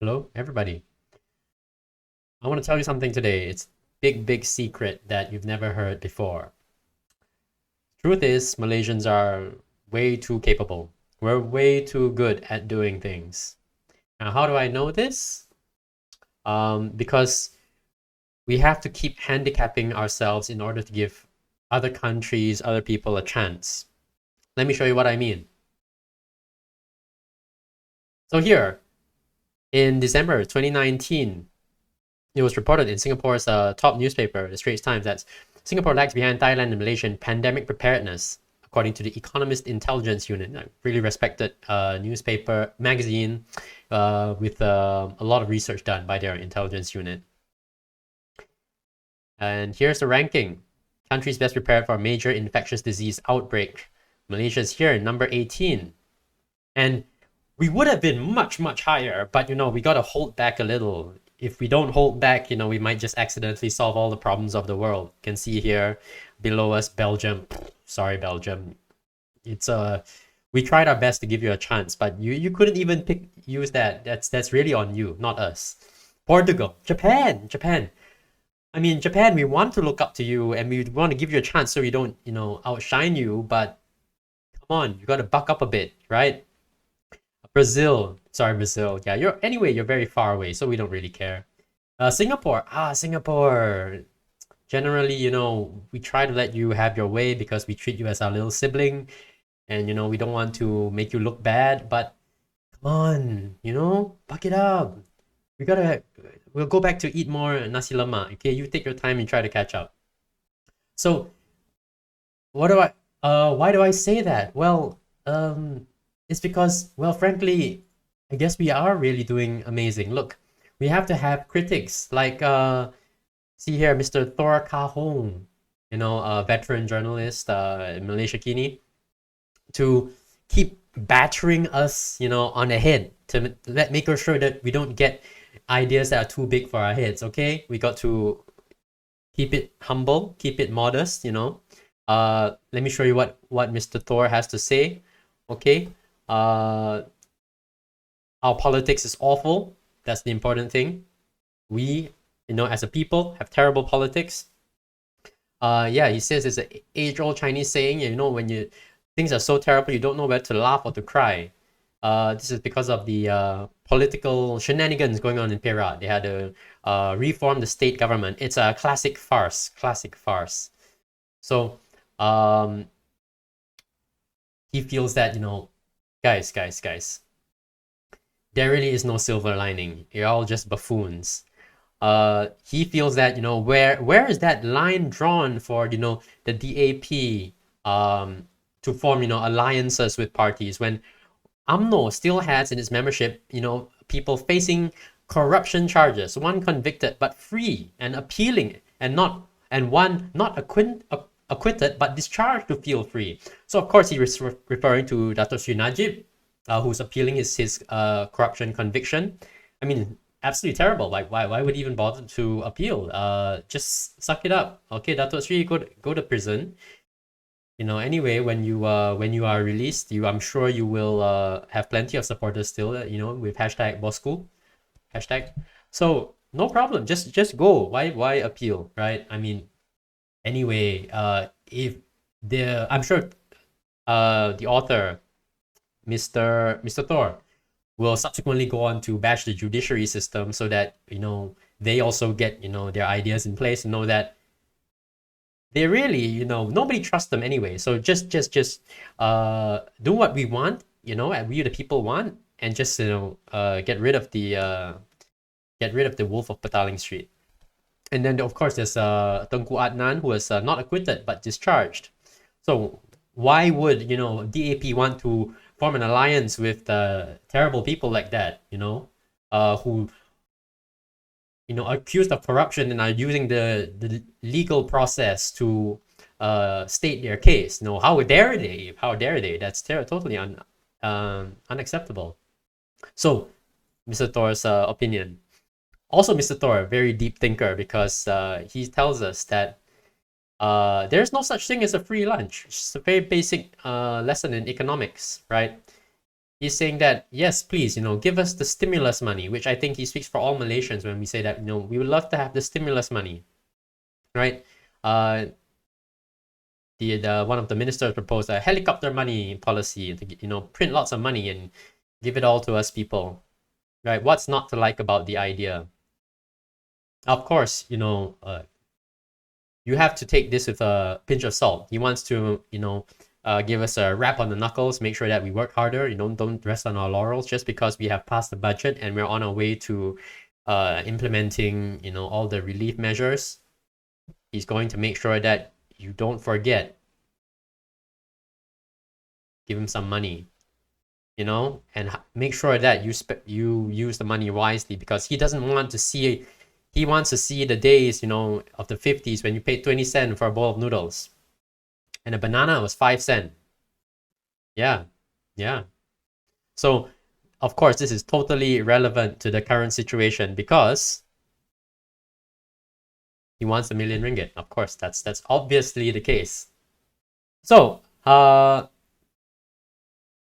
Hello, everybody. I want to tell you something today. It's big secret that you've never heard before. Truth is, Malaysians are way too capable. We're way too good at doing things. Now, how do I know this? Because we have to keep handicapping ourselves in order to give other countries, other people a chance. Let me show you what I mean. So here, in December 2019, it was reported in Singapore's top newspaper, the Straits Times, that Singapore lags behind Thailand and Malaysia in pandemic preparedness, according to the Economist Intelligence Unit, a really respected newspaper magazine with a lot of research done by their intelligence unit. And here's the ranking: countries best prepared for a major infectious disease outbreak. Malaysia's here, number 18, and we would have been much higher, but we got to hold back a little. If we don't hold back, we might just accidentally solve all the problems of the world. You can see here below us, Belgium. Sorry, Belgium. It's we tried our best to give you a chance, but you couldn't even use that. That's really on you, not us. Portugal, Japan. I mean, Japan, we want to look up to you and we want to give you a chance so we don't, outshine you, but come on, you got to buck up a bit, right? Brazil. Sorry, Brazil. Yeah, you're very far away, so we don't really care. Singapore. Singapore. Generally, we try to let you have your way because we treat you as our little sibling, and we don't want to make you look bad. But come on, buck it up. We gotta. We'll go back to eat more nasi lemak. Okay, you take your time and try to catch up. So, what do I? Why do I say that? Well, it's because, well, frankly, I guess we are really doing amazing. Look, we have to have critics like see here, Mr. Thor Kahong, a veteran journalist in Malaysia Kini, to keep battering us, on the head to make sure that we don't get ideas that are too big for our heads. Okay, we got to keep it humble, keep it modest. Let me show you what Mr. Thor has to say. Okay, our politics is awful. That's the important thing. We, as a people, have terrible politics. Yeah, he says it's an age-old Chinese saying, when things are so terrible, you don't know whether to laugh or to cry. This is because of the political shenanigans going on in Perak. They had to reform the state government. It's a classic farce. So, he feels that, guys, there really is no silver lining. You're all just buffoons. He feels that, where is that line drawn for, the DAP to form, alliances with parties when UMNO still has in its membership, people facing corruption charges, one convicted but free and appealing, and one not acquitted but discharged to feel free. So of course he was referring to Dato Sri Najib, who's appealing his corruption conviction. I mean, absolutely terrible. Like why would he even bother to appeal? Just suck it up. Okay, Dato Sri, go to prison. Anyway, when you are released, I'm sure you will have plenty of supporters still, with hashtag Bosco, hashtag. So no problem, just go. Why appeal, right? I mean, anyway, if I'm sure the author, Mr. Thor, will subsequently go on to bash the judiciary system so that they also get their ideas in place and know that they really, nobody trusts them anyway. So just do what we want, and we the people want, and just get rid of the wolf of Petaling Street. And then of course there's Tengku Adnan, who was not acquitted but discharged. So why would DAP want to form an alliance with terrible people like that? Who accused of corruption and are using the legal process to state their case. How dare they? How dare they? That's totally unacceptable. So, Mr. Thor's opinion. Also, Mr. Thor, very deep thinker, because he tells us that there's no such thing as a free lunch. It's a very basic lesson in economics, right? He's saying that, yes, please, give us the stimulus money, which I think he speaks for all Malaysians when we say that, we would love to have the stimulus money, right? The one of the ministers proposed a helicopter money policy to, print lots of money and give it all to us people, right? What's not to like about the idea? Of course, you have to take this with a pinch of salt. He wants to, give us a rap on the knuckles, make sure that we work harder. Don't rest on our laurels just because we have passed the budget and we're on our way to implementing, all the relief measures. He's going to make sure that you don't forget. Give him some money, and make sure that you use the money wisely, because he doesn't want to see. He wants to see the days, of the 50s when you paid 20 cents for a bowl of noodles, and a banana was 5 cents. Yeah, yeah. So, of course, this is totally relevant to the current situation because he wants ringgit. Of course, that's obviously the case. So,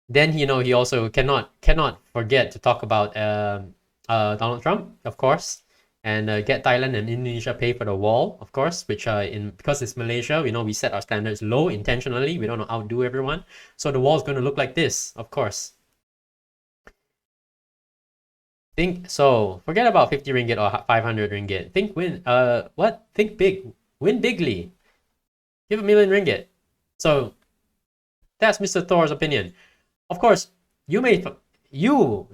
then he also cannot forget to talk about Donald Trump, of course, and get Thailand and Indonesia pay for the wall, of course, which because it's Malaysia, we set our standards low intentionally. We don't outdo everyone, so the wall is going to look like this, of course. Forget about 50 ringgit or 500 ringgit. Think big, win bigly. Give ringgit 1,000,000. So that's Mr. Thor's opinion. Of course, you,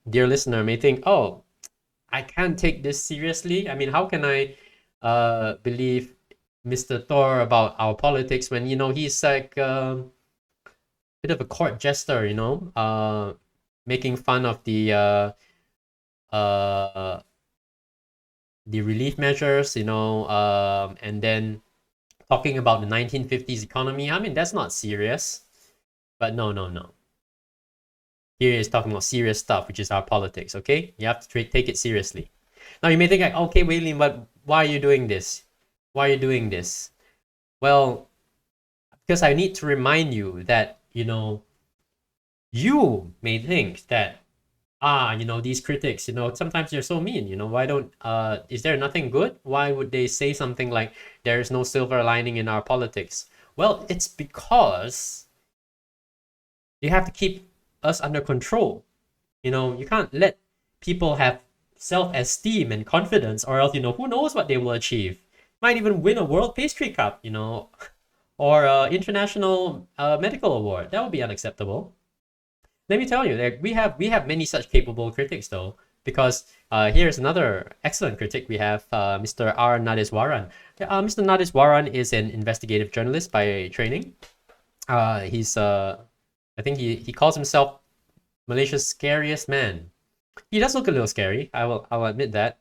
dear listener, may think, oh, I can't take this seriously. I mean, how can I believe Mr. Thor about our politics when, he's like a bit of a court jester, making fun of the relief measures, and then talking about the 1950s economy. I mean, that's not serious. But no. Here is talking about serious stuff, which is our politics, okay? You have to take it seriously. Now, you may think, like, okay, Waylene, but why are you doing this? Why are you doing this? Well, because I need to remind you that, you may think that, these critics, sometimes they're so mean, why don't, is there nothing good? Why would they say something like, there is no silver lining in our politics? Well, it's because you have to keep us under control. You can't let people have self-esteem and confidence, or else, who knows what they will achieve. Might even win a World Pastry Cup, or an international medical award. That would be unacceptable. Let me tell you, we have many such capable critics, though, because here's another excellent critic we have, Mr. R. Nadiswaran. Mr. Nadiswaran is an investigative journalist by training. He's I think he calls himself Malaysia's scariest man. He does look a little scary. I'll admit that.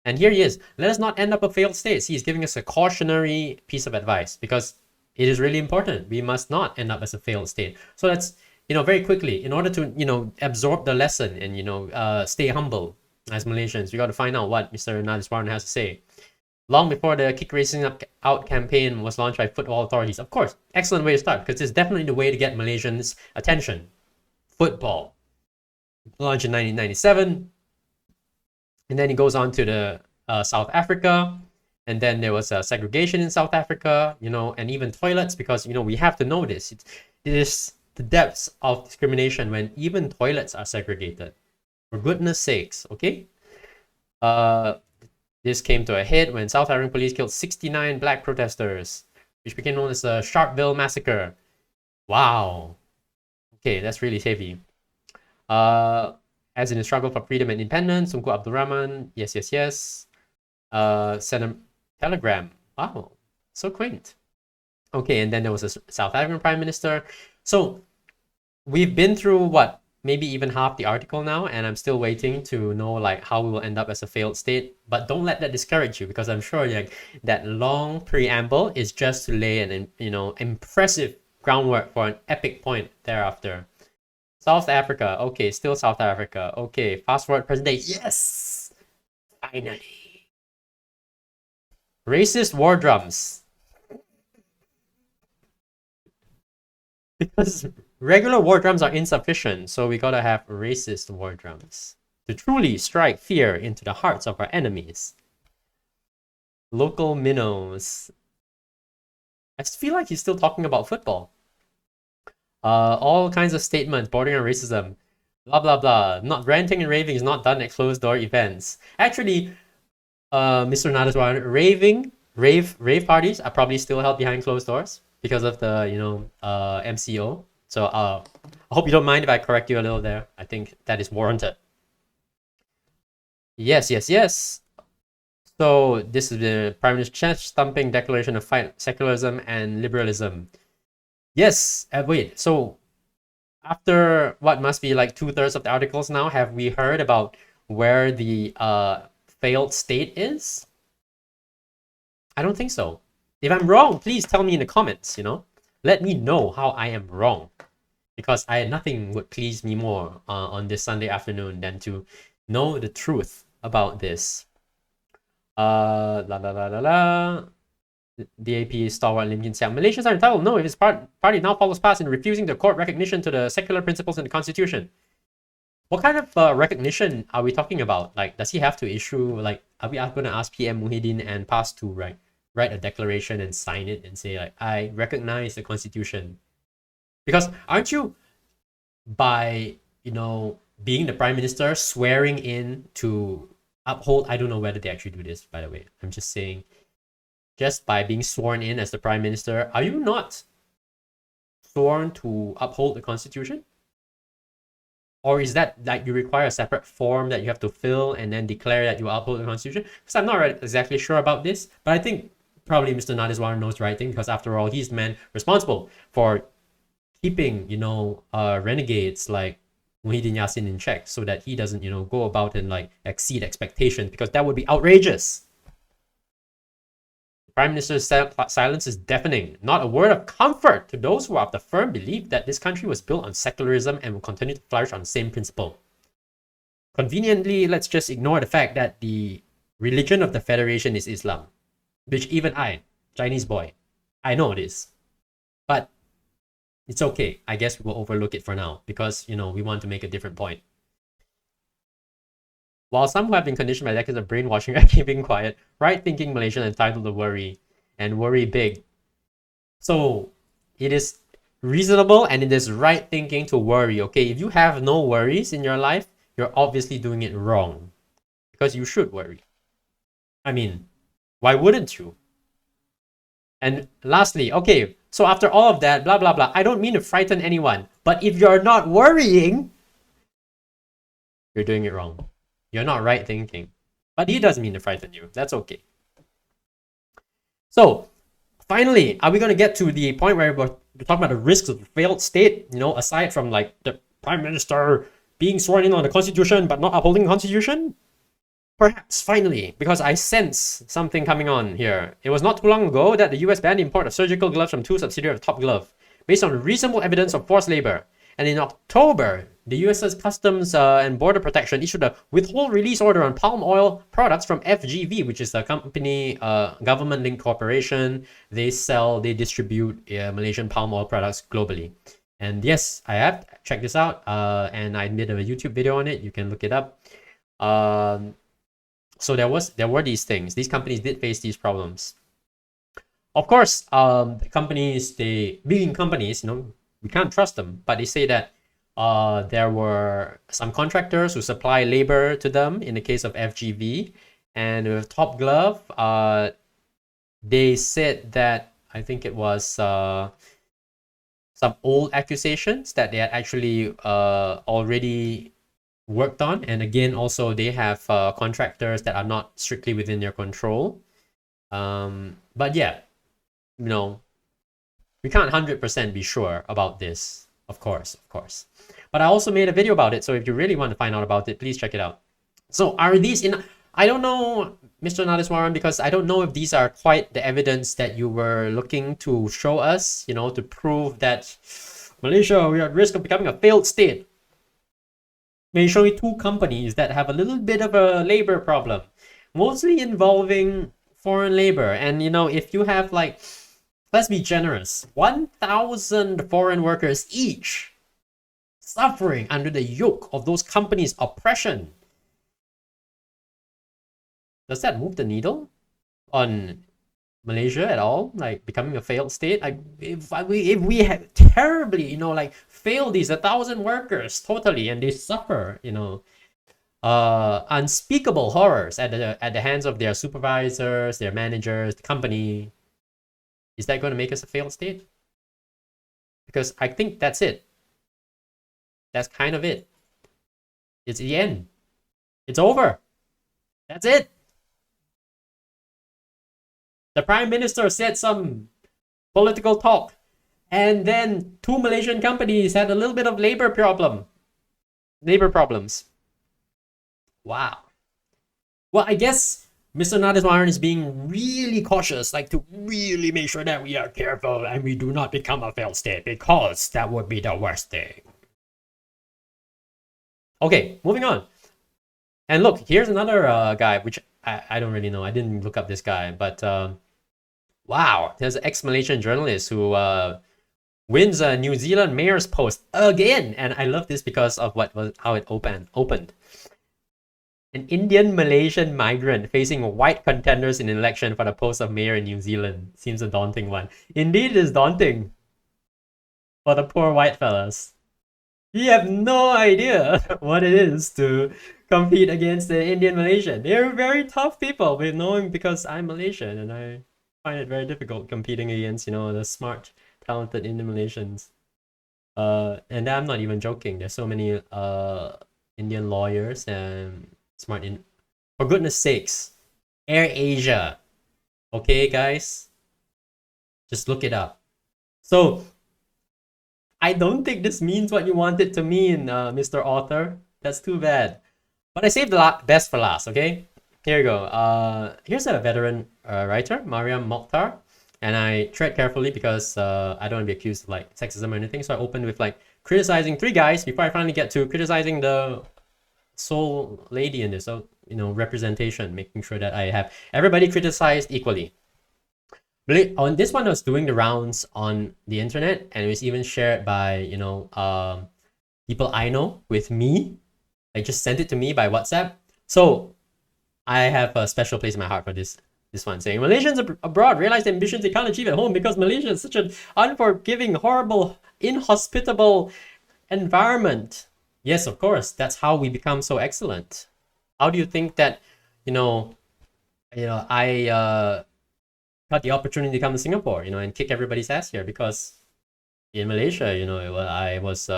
And here he is. Let us not end up a failed state. He's giving us a cautionary piece of advice because it is really important. We must not end up as a failed state. So let's, very quickly, in order to, absorb the lesson and, stay humble as Malaysians, we got to find out what Mr. Nadiswaran has to say. Long before the Kick Racing Out campaign was launched by football authorities. Of course, excellent way to start, because it's definitely the way to get Malaysians' attention. Football. Launched in 1997. And then he goes on to the South Africa. And then there was segregation in South Africa, and even toilets, because, we have to know this. It is the depths of discrimination when even toilets are segregated. For goodness sakes, okay? This came to a head when South African police killed 69 black protesters, which became known as the Sharpeville Massacre. Wow. Okay, that's really heavy. As in the struggle for freedom and independence, Tunku Abdul Rahman, yes. Sent a telegram. Wow, so quaint. Okay, and then there was a South African Prime Minister. So we've been through what? Maybe even half the article now, and I'm still waiting to know like how we will end up as a failed state. But don't let that discourage you, because I'm sure that long preamble is just to lay an impressive groundwork for an epic point thereafter. South Africa, okay, still South Africa. Okay, fast forward present day. Yes, finally. Racist war drums. Because regular war drums are insufficient, so we gotta have racist war drums to truly strike fear into the hearts of our enemies. Local minnows. I feel like he's still talking about football. All kinds of statements bordering on racism. Blah blah blah. Not ranting and raving is not done at closed door events. Actually, Mr. Nadaswaran, rave parties are probably still held behind closed doors because of the MCO. So I hope you don't mind if I correct you a little there. I think that is warranted. Yes, yes, yes. So this is the Prime Minister's chest-thumping declaration of fight secularism and liberalism. Yes, wait, so after what must be like 2/3 of the articles now, have we heard about where the failed state is? I don't think so. If I'm wrong, please tell me in the comments, Let me know how I am wrong. Because nothing would please me more on this Sunday afternoon than to know the truth about this. DAP stalwart Lim Kin Siang. Malaysians are entitled to know if his party now follows past in refusing the court recognition to the secular principles in the constitution. What kind of recognition are we talking about? Like, does he have to issue, like, are we going to ask PM Muhyiddin and pass to write a declaration and sign it and say, like, I recognize the constitution? Because aren't you, by, being the prime minister, swearing in to uphold, I don't know whether they actually do this, by the way. I'm just saying, just by being sworn in as the prime minister, are you not sworn to uphold the constitution? Or is that like you require a separate form that you have to fill and then declare that you uphold the constitution? Because I'm not exactly sure about this, but I think probably Mr. Nadiswaran knows the right thing, because after all, he's the man responsible for keeping, renegades like Muhyiddin Yassin in check, so that he doesn't, go about and like exceed expectations, because that would be outrageous. The Prime Minister's silence is deafening. Not a word of comfort to those who are of the firm belief that this country was built on secularism and will continue to flourish on the same principle. Conveniently, let's just ignore the fact that the religion of the Federation is Islam, which even I, Chinese boy, I know it is. But it's okay. I guess we'll overlook it for now because, we want to make a different point. While some who have been conditioned by decades of brainwashing are keeping quiet, right-thinking Malaysians are entitled to worry, and worry big. So it is reasonable and it is right thinking to worry, okay? If you have no worries in your life, you're obviously doing it wrong. Because you should worry. I mean, why wouldn't you? And lastly, okay, so after all of that, blah, blah, blah, I don't mean to frighten anyone, but if you're not worrying, you're doing it wrong. You're not right thinking. But he doesn't mean to frighten you. That's okay. So, finally, are we going to get to the point where we're talking about the risks of the failed state? Aside from like the Prime Minister being sworn in on the Constitution but not upholding the Constitution? Perhaps, finally, because I sense something coming on here. It was not too long ago that the US banned the import of surgical gloves from 2 subsidiaries of Top Glove, based on reasonable evidence of forced labor. And in October, the US's Customs and Border Protection issued a withhold release order on palm oil products from FGV, which is a company, government-linked corporation. They distribute Malaysian palm oil products globally. And yes, I have checked this out, and I made a YouTube video on it. You can look it up. So there were these things. These companies did face these problems. Of course, the companies, big companies, we can't trust them, but they say that there were some contractors who supply labor to them in the case of FGV, and with Top Glove, they said that, I think it was some old accusations that they had actually already worked on, and again, also they have contractors that are not strictly within their control. But yeah, we can't 100% be sure about this, of course. But I also made a video about it, so if you really want to find out about it, please check it out. So are these I don't know, Mr. Nadiswaran, because I don't know if these are quite the evidence that you were looking to show us, to prove that Malaysia, we are at risk of becoming a failed state. May show you 2 companies that have a little bit of a labor problem, mostly involving foreign labor. And if you have like Let's be generous. 1,000 foreign workers each suffering under the yoke of those companies' oppression. Does that move the needle on Malaysia at all? Like becoming a failed state? Like if we have terribly, like failed these 1,000 workers totally, and they suffer, unspeakable horrors at the hands of their supervisors, their managers, the company. Is that going to make us a failed state? Because I think that's it. That's kind of it. It's the end. It's over. That's it. The Prime Minister said some political talk, and then 2 Malaysian companies had a little bit of labor problems. Wow. Well, I guess Mr. Nadiswaran is being really cautious, like to really make sure that we are careful and we do not become a failed state, because that would be the worst thing. Okay, moving on. And look, here's another guy, which I don't really know. I didn't look up this guy, but wow, there's an ex-Malaysian journalist who wins a New Zealand mayor's post again, and I love this because of how it opened. An Indian Malaysian migrant facing white contenders in an election for the post of mayor in New Zealand. Seems a daunting one. Indeed, it is daunting for the poor white fellas. You have no idea what it is to compete against the Indian Malaysian. They're very tough people. We know him because I'm Malaysian, and I find it very difficult competing against, the smart, talented Indian Malaysians. And I'm not even joking. There's so many Indian lawyers and smart for goodness sakes, Air Asia. Okay, guys? Just look it up. So, I don't think this means what you want it to mean, Mr. Author. That's too bad. But I saved the best for last, okay? Here you go. Here's a veteran writer, Mariam Mokhtar. And I tread carefully because I don't want to be accused of like sexism or anything. So I opened with like criticizing 3 guys before I finally get to criticizing the sole lady in this. So, representation, making sure that I have everybody criticized equally. On this one, I was doing the rounds on the internet, and it was even shared by people I know with me. They just sent it to me by WhatsApp. So I have a special place in my heart for this one, saying Malaysians abroad realize the ambitions they can't achieve at home because Malaysia is such an unforgiving, horrible, inhospitable environment. Yes, of course, that's how we become so excellent. How do you think that I got the opportunity to come to Singapore, and kick everybody's ass here? Because in Malaysia, I was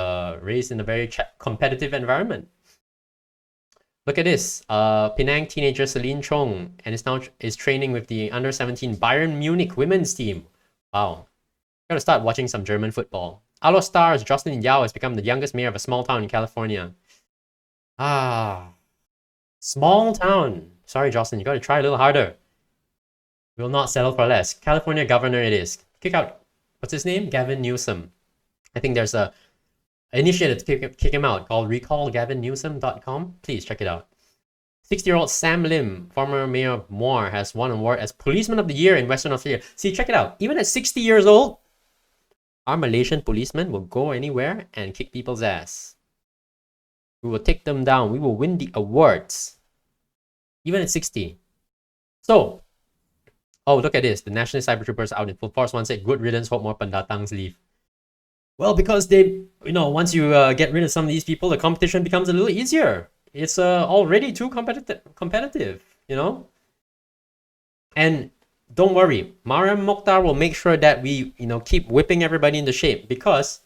raised in a very competitive environment. Look at this. Penang teenager Celine Chong and is training with the under-17 Bayern Munich women's team. Wow. Gotta start watching some German football. Alo Stars Jocelyn Yao has become the youngest mayor of a small town in California. Small town. Sorry, Jocelyn, you gotta try a little harder. We will not settle for less. California governor it is. Kick out, what's his name? Gavin Newsom. I think there's a initiative to kick him out called recallgavinnewsom.com. Please check it out. 60-year-old Sam Lim, former mayor of Muar, has won an award as Policeman of the Year in Western Australia. See, check it out. Even at 60 years old, our Malaysian policemen will go anywhere and kick people's ass. We will take them down. We will win the awards. Even at 60. So, look at this. The National Cyber Troopers are out in full force. One said, good riddance, hope more pendatangs leave. Well, because they, once you get rid of some of these people, the competition becomes a little easier. It's already too competitive, And don't worry, Mariam Mokhtar will make sure that we, keep whipping everybody into shape, because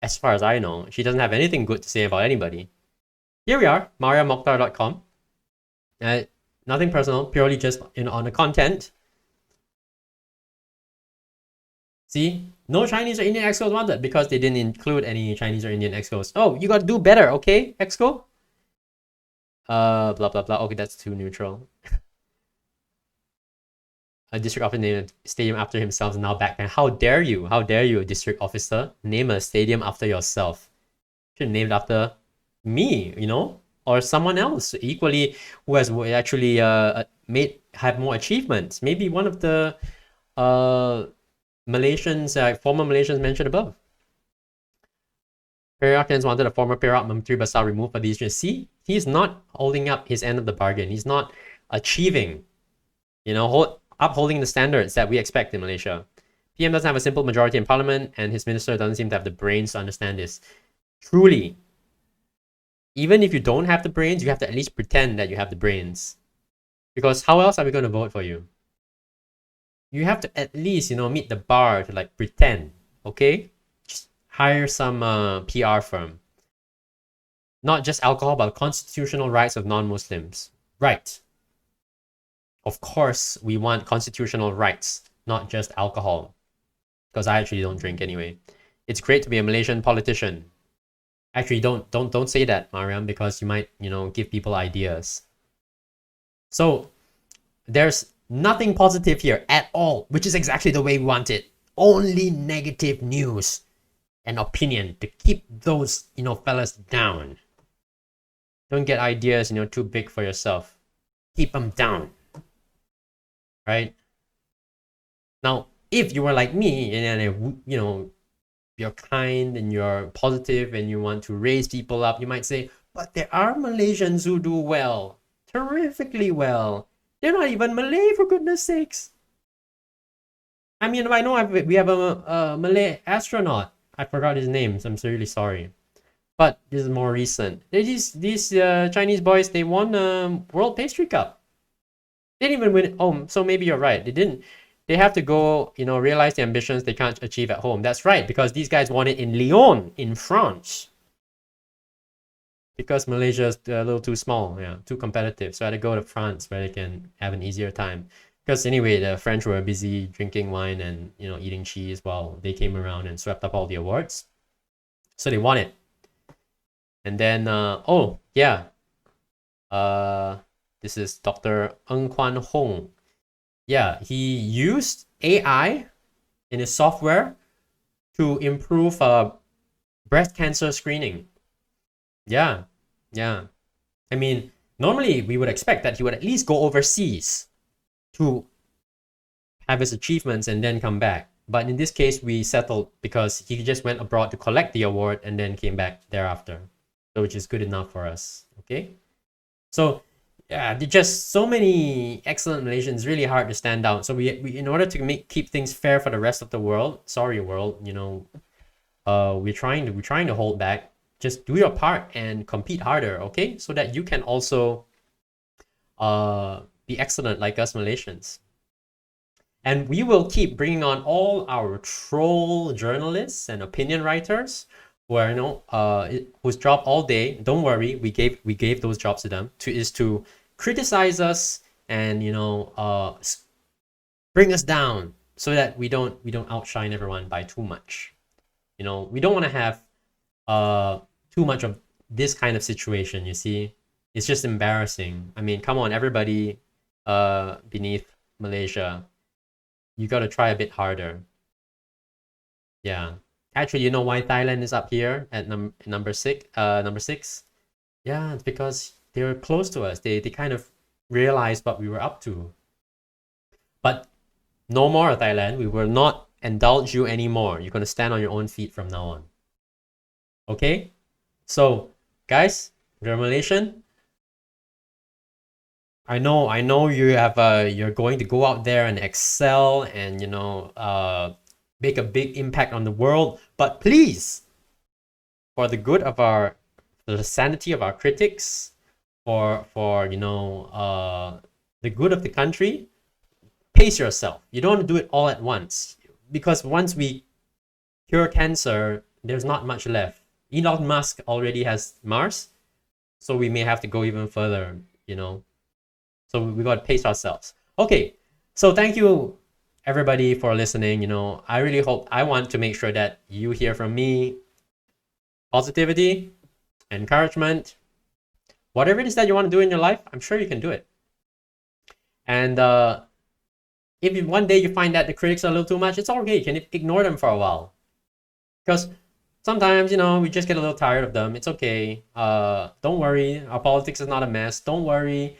as far as I know, she doesn't have anything good to say about anybody. Here we are, mariammokhtar.com. Nothing personal, purely just on the content. See, no Chinese or Indian excos wanted because they didn't include any Chinese or Indian excos. Oh, you gotta do better, okay, exco? Blah blah blah. Okay, that's too neutral. A district officer named a stadium after himself is now back. And how dare you? How dare you, a district officer, name a stadium after yourself? Should name it after me, or someone else equally who has actually have more achievements. Maybe one of the Malaysians, former Malaysians mentioned above. Perak wanted a former Perak Menteri Besar removed for these. See, he's not holding up his end of the bargain. He's not achieving, upholding the standards that we expect in Malaysia. PM doesn't have a simple majority in parliament, and his minister doesn't seem to have the brains to understand this. Truly, even if you don't have the brains, you have to at least pretend that you have the brains. Because how else are we going to vote for you? You have to at least, meet the bar to like pretend, okay? Just hire some PR firm. Not just alcohol, but constitutional rights of non-Muslims. Right. Of course, we want constitutional rights, not just alcohol. Because I actually don't drink anyway. It's great to be a Malaysian politician. Actually, don't say that, Mariam, because you might, give people ideas. So, there's nothing positive here at all, which is exactly the way we want it. Only negative news and opinion to keep those, fellas down. Don't get ideas, too big for yourself. Keep them down. Right? Now, if you were like me and, you're kind and you're positive and you want to raise people up, you might say, but there are Malaysians who do well. Terrifically well. They're not even Malay, for goodness sakes. I mean, I know we have a Malay astronaut. I forgot his name, so I'm really sorry. But this is more recent. These Chinese boys, they won World Pastry Cup. They didn't even win it home, so maybe you're right. They didn't. They have to go, realize the ambitions they can't achieve at home. That's right, because these guys won it in Lyon, in France. Because Malaysia is a little too small, too competitive. So I had to go to France where they can have an easier time. Because anyway, the French were busy drinking wine and, eating cheese while they came around and swept up all the awards. So they won it. And then, this is Dr. Ng Kwan Hong. Yeah, he used AI in his software to improve breast cancer screening. Yeah. I mean, normally we would expect that he would at least go overseas to have his achievements and then come back. But in this case, we settled because he just went abroad to collect the award and then came back thereafter. So which is good enough for us, okay? So, yeah, just so many excellent Malaysians, really hard to stand out. So we in order to keep things fair for the rest of the world, sorry world, we're trying to hold back. Just do your part and compete harder, okay? So that you can also be excellent like us Malaysians. And we will keep bringing on all our troll journalists and opinion writers who are, whose job all day, don't worry, we gave those jobs to them, is to criticize us and, bring us down so that we don't outshine everyone by too much. We don't want to have too much of this kind of situation, you see. It's just embarrassing. I mean, come on, everybody beneath Malaysia, you got to try a bit harder. Yeah. Actually, you know why Thailand is up here at number six? Yeah, it's because they were close to us. They kind of realized what we were up to. But no more, Thailand. We will not indulge you anymore. You're going to stand on your own feet from now on. Okay? So, guys, you're Malaysian. I know you have you're going to go out there and excel and make a big impact on the world, but please, for the good of the sanity of our critics, for the good of the country, pace yourself. You don't want to do it all at once, because once we cure cancer, there's not much left. Elon Musk already has Mars, so we may have to go even further, So we got to pace ourselves. Okay, so thank you everybody for listening. I really I want to make sure that you hear from me positivity, encouragement, whatever it is that you want to do in your life. I'm sure you can do it. And if one day you find that the critics are a little too much, it's okay. You can ignore them for a while, because sometimes we just get a little tired of them. It's okay. Don't worry, our politics is not a mess. Don't worry.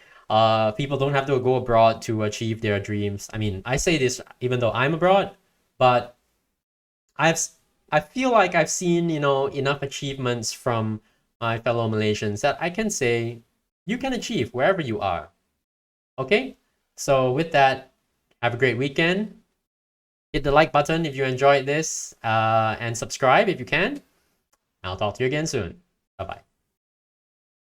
People don't have to go abroad to achieve their dreams. I mean, I say this even though I'm abroad, but I feel like I've seen, enough achievements from my fellow Malaysians that I can say you can achieve wherever you are. Okay? So with that, have a great weekend. Hit the like button if you enjoyed this, and subscribe if you can. I'll talk to you again soon. Bye-bye.